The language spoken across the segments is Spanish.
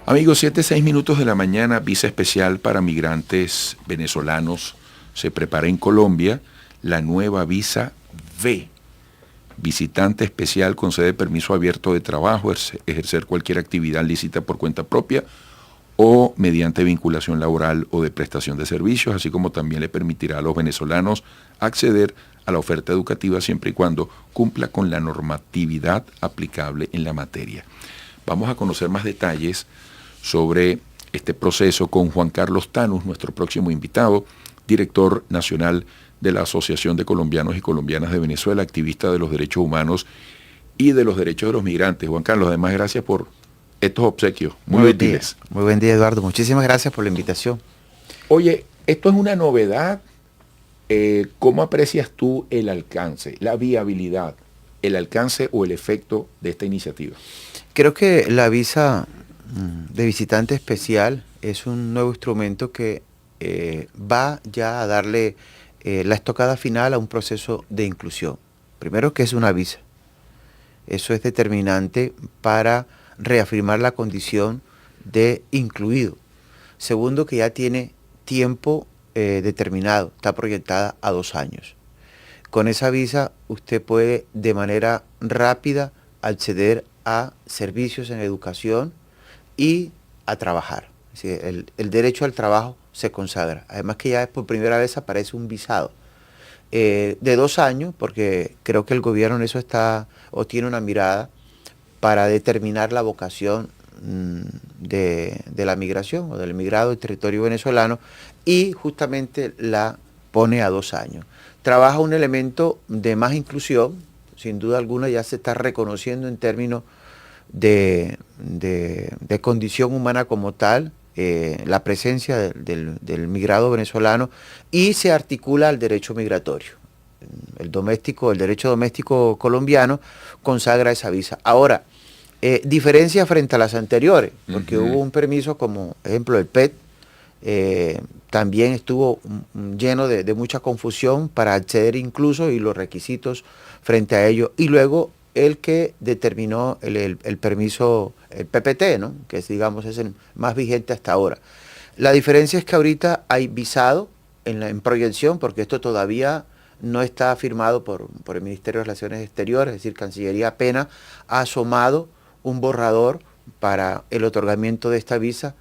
Amigos, 7:06 de la mañana, visa especial para migrantes venezolanos. Se prepara en Colombia la nueva visa V. Visitante especial concede permiso abierto de trabajo, ejercer cualquier actividad lícita por cuenta propia o mediante vinculación laboral o de prestación de servicios, así como también le permitirá a los venezolanos acceder a la oferta educativa siempre y cuando cumpla con la normatividad aplicable en la materia. Vamos a conocer más detalles sobre este proceso con Juan Carlos Tanus, nuestro próximo invitado, director nacional de la Asociación de Colombianos y Colombianas de Venezuela, activista de los derechos humanos y de los derechos de los migrantes. Juan Carlos, además, gracias por estos obsequios muy útiles. Muy buen día, Eduardo. Muchísimas gracias por la invitación. Oye, esto es una novedad. ¿Cómo aprecias tú el alcance, la viabilidad, el alcance o el efecto de esta iniciativa? Creo que la visa de visitante especial es un nuevo instrumento que va ya a darle la estocada final a un proceso de inclusión. Primero, que es una visa. Eso es determinante para reafirmar la condición de incluido. Segundo, que ya tiene tiempo determinado, está proyectada a 2 años. Con esa visa usted puede de manera rápida acceder a servicios en educación y a trabajar. Es decir, el derecho al trabajo se consagra. Además que ya por primera vez aparece un visado de 2 años, porque creo que el gobierno en eso está o tiene una mirada para determinar la vocación de la migración o del migrado del territorio venezolano, y justamente la pone a 2 años. Trabaja un elemento de más inclusión, sin duda alguna ya se está reconociendo en términos de condición humana como tal, la presencia del migrado venezolano, y se articula al derecho migratorio. El derecho doméstico colombiano consagra esa visa. Ahora, diferencia frente a las anteriores, porque hubo un permiso como ejemplo el PET, también estuvo lleno de mucha confusión para acceder incluso, y los requisitos frente a ello, y luego el que determinó el permiso, el PPT, ¿no? Que es, digamos, es el más vigente hasta ahora. La diferencia es que ahorita hay visado en proyección, porque esto todavía no está firmado por el Ministerio de Relaciones Exteriores, es decir, Cancillería apenas ha asomado un borrador para el otorgamiento de esta visa,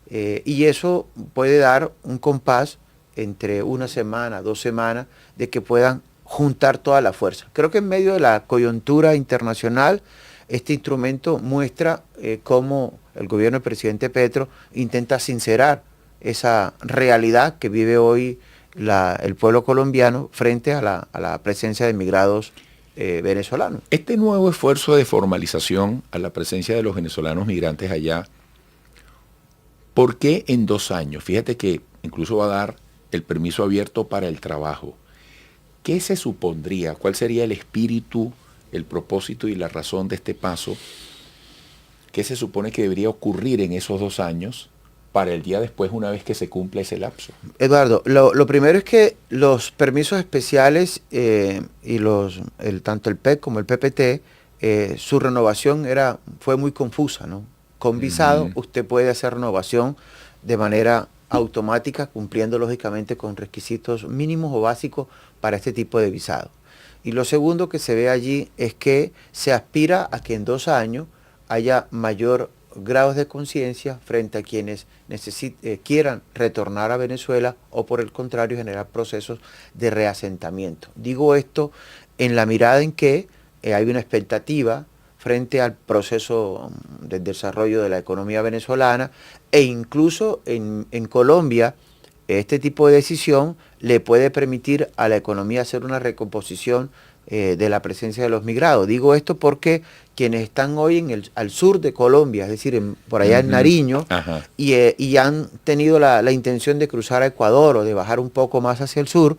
y eso puede dar un compás entre 1 semana, 2 semanas, de que puedan juntar toda la fuerza. Creo que en medio de la coyuntura internacional, este instrumento muestra cómo el gobierno del presidente Petro intenta sincerar esa realidad que vive hoy el pueblo colombiano frente a la presencia de migrados venezolanos. Este nuevo esfuerzo de formalización a la presencia de los venezolanos migrantes allá, ¿por qué en 2 años? Fíjate que incluso va a dar el permiso abierto para el trabajo. ¿Qué se supondría? ¿Cuál sería el espíritu, el propósito y la razón de este paso? ¿Qué se supone que debería ocurrir en esos 2 años para el día después, una vez que se cumpla ese lapso? Eduardo, lo primero es que los permisos especiales y tanto el PEC como el PPT, su renovación fue muy confusa, ¿no? Con visado usted puede hacer renovación de manera automática, cumpliendo lógicamente con requisitos mínimos o básicos para este tipo de visado. Y lo segundo que se ve allí es que se aspira a que en 2 años haya mayor grados de conciencia frente a quienes quieran retornar a Venezuela, o por el contrario generar procesos de reasentamiento. Digo esto en la mirada en que hay una expectativa frente al proceso de desarrollo de la economía venezolana, e incluso en Colombia este tipo de decisión le puede permitir a la economía hacer una recomposición de la presencia de los migrados. Digo esto porque quienes están hoy al sur de Colombia, es decir, por allá en Nariño, y han tenido la intención de cruzar a Ecuador o de bajar un poco más hacia el sur,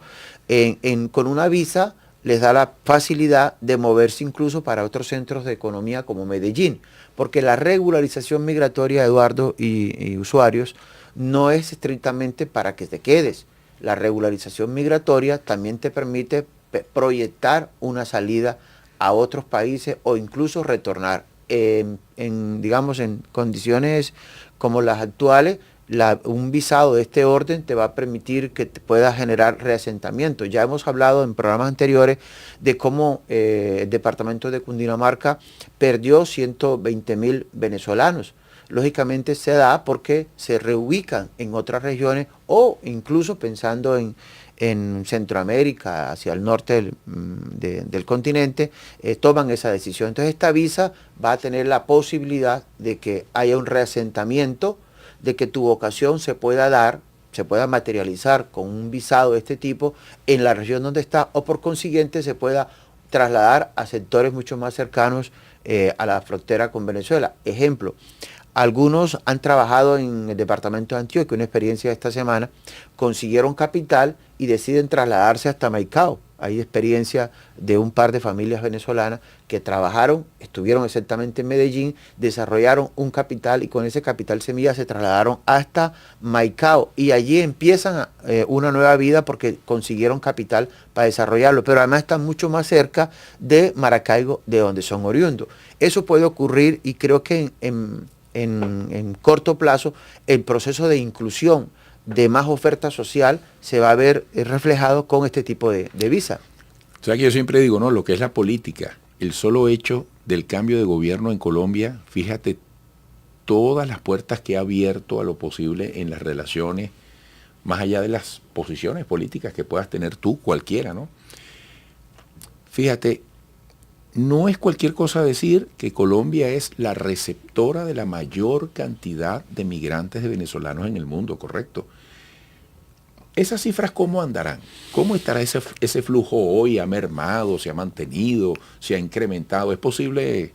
con una visa les da la facilidad de moverse incluso para otros centros de economía como Medellín, porque la regularización migratoria, Eduardo y usuarios, no es estrictamente para que te quedes. La regularización migratoria también te permite proyectar una salida a otros países o incluso retornar. Digamos, en condiciones como las actuales, un visado de este orden te va a permitir que te pueda generar reasentamiento. Ya hemos hablado en programas anteriores de cómo el departamento de Cundinamarca perdió 120.000 venezolanos. Lógicamente se da porque se reubican en otras regiones o incluso pensando en Centroamérica, hacia el norte del continente, toman esa decisión. Entonces esta visa va a tener la posibilidad de que haya un reasentamiento, de que tu vocación se pueda dar, se pueda materializar con un visado de este tipo en la región donde está, o por consiguiente se pueda trasladar a sectores mucho más cercanos a la frontera con Venezuela. Ejemplo, algunos han trabajado en el departamento de Antioquia, una experiencia de esta semana, consiguieron capital y deciden trasladarse hasta Maicao. Hay experiencia de un par de familias venezolanas que trabajaron, estuvieron exactamente en Medellín, desarrollaron un capital y con ese capital semilla se trasladaron hasta Maicao y allí empiezan una nueva vida porque consiguieron capital para desarrollarlo, pero además están mucho más cerca de Maracaibo, de donde son oriundos. Eso puede ocurrir y creo que en corto plazo el proceso de inclusión de más oferta social se va a ver reflejado con este tipo de visa. O sea que yo siempre digo, no, lo que es la política, el solo hecho del cambio de gobierno en Colombia, fíjate todas las puertas que ha abierto a lo posible en las relaciones, más allá de las posiciones políticas que puedas tener tú, cualquiera, ¿no? Fíjate, no es cualquier cosa decir que Colombia es la receptora de la mayor cantidad de migrantes de venezolanos en el mundo, ¿correcto? ¿Esas cifras cómo andarán? ¿Cómo estará ese flujo hoy? ¿Ha mermado? ¿Se ha mantenido? ¿Se ha incrementado? ¿Es posible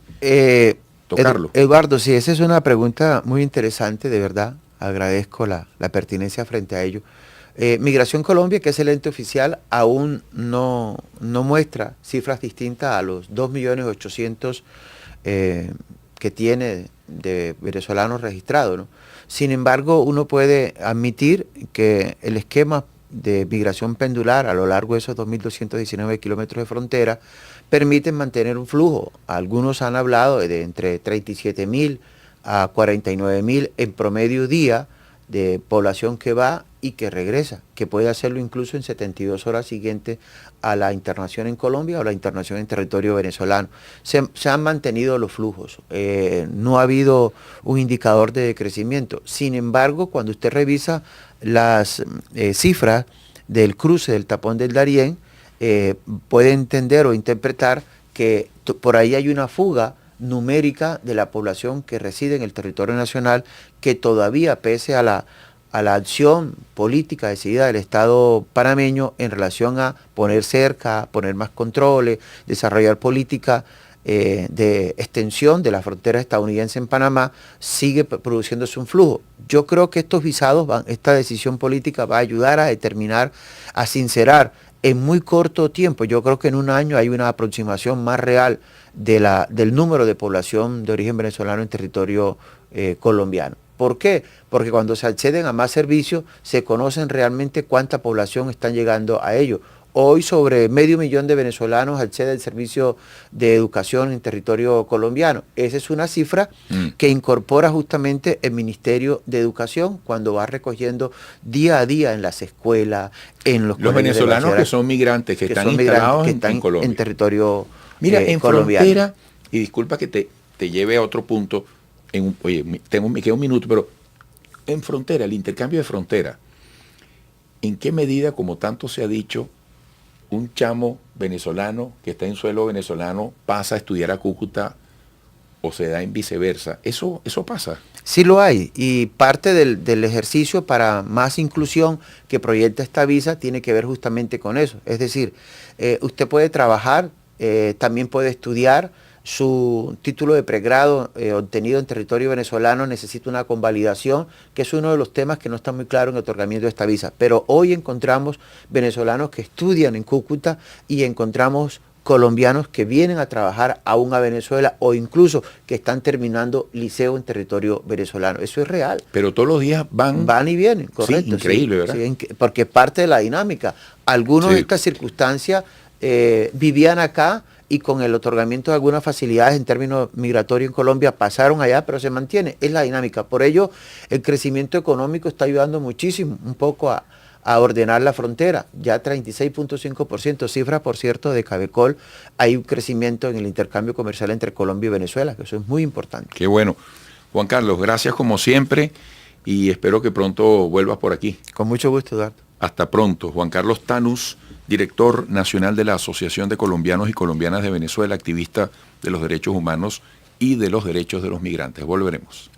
tocarlo? Eduardo, sí, esa es una pregunta muy interesante, de verdad. Agradezco la pertinencia frente a ello. Migración Colombia, que es el ente oficial, aún no muestra cifras distintas a los 2.800.000 que tiene de venezolanos registrados, ¿no? Sin embargo, uno puede admitir que el esquema de migración pendular a lo largo de esos 2.219 kilómetros de frontera permiten mantener un flujo. Algunos han hablado de entre 37.000 a 49.000 en promedio día de población que va y que regresa, que puede hacerlo incluso en 72 horas siguientes a la internación en Colombia o la internación en territorio venezolano. Se han mantenido los flujos, no ha habido un indicador de crecimiento. Sin embargo, cuando usted revisa las cifras del cruce del tapón del Darién, puede entender o interpretar que por ahí hay una fuga numérica de la población que reside en el territorio nacional, que todavía, pese a la acción política decidida del Estado panameño en relación a poner cerca, poner más controles, desarrollar política de extensión de la frontera estadounidense en Panamá, sigue produciéndose un flujo. Yo creo que estos visados, esta decisión política va a ayudar a determinar, a sincerar en muy corto tiempo. Yo creo que en un año hay una aproximación más real del número de población de origen venezolano en territorio colombiano. ¿Por qué? Porque cuando se acceden a más servicios se conocen realmente cuánta población están llegando a ello. Hoy sobre 500.000 de venezolanos accede al servicio de educación en territorio colombiano. Esa es una cifra que incorpora justamente el Ministerio de Educación cuando va recogiendo día a día en las escuelas, en los venezolanos que son migrantes, que están instalados en Colombia. En territorio Mira, en colombiano. Frontera, y disculpa que te lleve a otro punto, me queda un minuto, pero en Frontera, el intercambio de frontera, ¿en qué medida, como tanto se ha dicho, un chamo venezolano que está en suelo venezolano pasa a estudiar a Cúcuta o se da en viceversa? ¿Eso pasa? Sí lo hay, y parte del ejercicio para más inclusión que proyecta esta visa tiene que ver justamente con eso. Es decir, usted puede trabajar, también puede estudiar. Su título de pregrado obtenido en territorio venezolano necesita una convalidación, que es uno de los temas que no está muy claro en el otorgamiento de esta visa. Pero hoy encontramos venezolanos que estudian en Cúcuta y encontramos colombianos que vienen a trabajar aún a Venezuela o incluso que están terminando liceo en territorio venezolano. Eso es real. Pero todos los días van y vienen, correcto. Sí, increíble, ¿verdad? Sí, porque es parte de la dinámica. Algunos de estas circunstancias vivían acá y con el otorgamiento de algunas facilidades en términos migratorios en Colombia pasaron allá, pero se mantiene, es la dinámica. Por ello, el crecimiento económico está ayudando muchísimo, un poco a ordenar la frontera, ya 36.5%, cifra por cierto de Cabecol, hay un crecimiento en el intercambio comercial entre Colombia y Venezuela, que eso es muy importante. Qué bueno. Juan Carlos, gracias como siempre y espero que pronto vuelvas por aquí. Con mucho gusto, Eduardo. Hasta pronto. Juan Carlos Tanús, director nacional de la Asociación de Colombianos y Colombianas de Venezuela, activista de los derechos humanos y de los derechos de los migrantes. Volveremos.